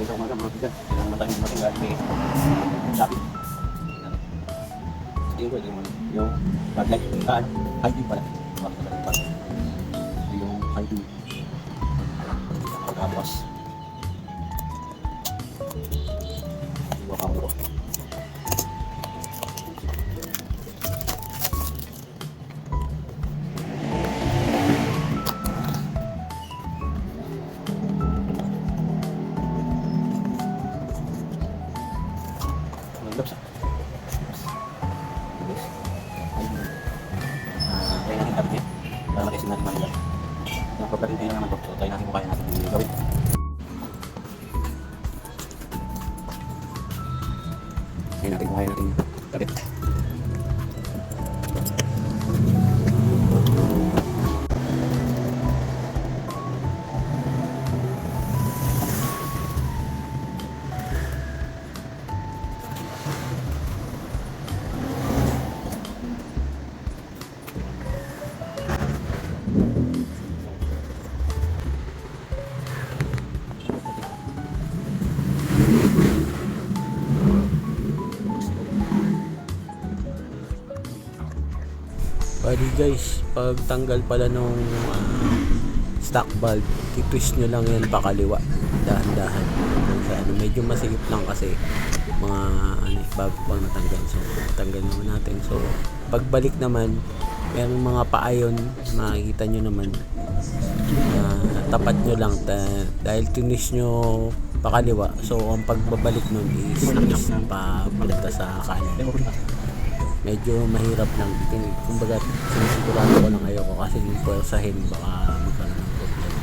Hindi sa umaga mga bigan. Kailangan naman tayo dumating dahil may shopping. Tingin ko yung baglight. High beam pala. Yung high beam. Tapos iwa ka mo. Gloves try natin tabi para matisin natin manual. Napapagin tayo naman ito, so try natin kung kaya natin gawin. Try natin kung kaya natin tabi. Bali guys, pag tanggal pala nung stock valve, i-twist nyo lang yan pakaliwa, dahan-dahan. Sa medyo masikip lang kasi mga bago pang natanggal. So tanggal naman natin. So pagbalik naman, merong mga paayon, makikita nyo naman, tapat nyo lang dahil twist nyo pakaliwa. So ang pagbabalik nun is papunta sa kanan. Medyo mahirap lang. Kumbaga sinisigurado ko lang, ayoko kasi yung pwersahin baka magkaroon ng problema.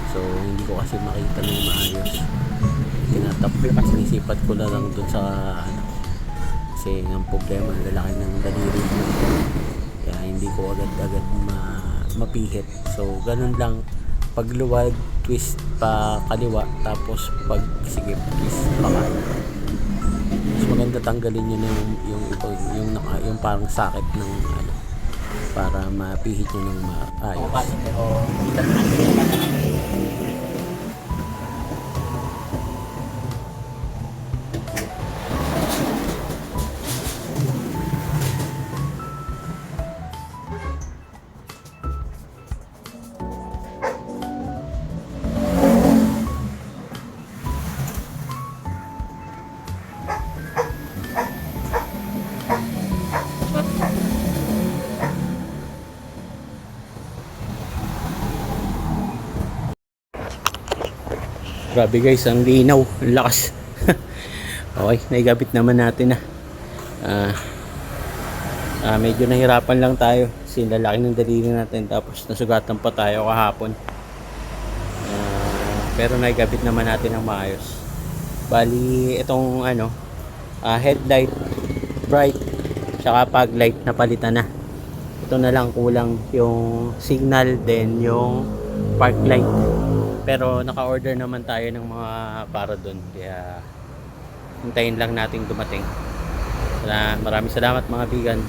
So hindi ko kasi makita ng maayos. Sinisipat ko na lang dun sa kasi ang problema, lalaki ng daliri mo. Kaya hindi ko agad-agad mapihit. So ganun lang, pagluwag twist pa kaliwa, tapos pag sigip twist pa kanan. Mas maganda tanggalin nyo na yung parang sakit ng para mapihit nyo ng maayos. Grabe guys, ang linaw, ang lakas. Okay, naigabit naman natin na. Medyo nahirapan lang tayo kasi lalaki ng daliri natin, tapos nasugatan pa tayo kahapon. Pero naigabit naman natin ng maayos. Bali itong headlight, bright, tsaka fog light napalitan na. Ito na lang kulang yung signal, then yung park light. Pero naka-order naman tayo ng mga para doon, kaya hintayin lang natin dumating. Maraming salamat mga bigan.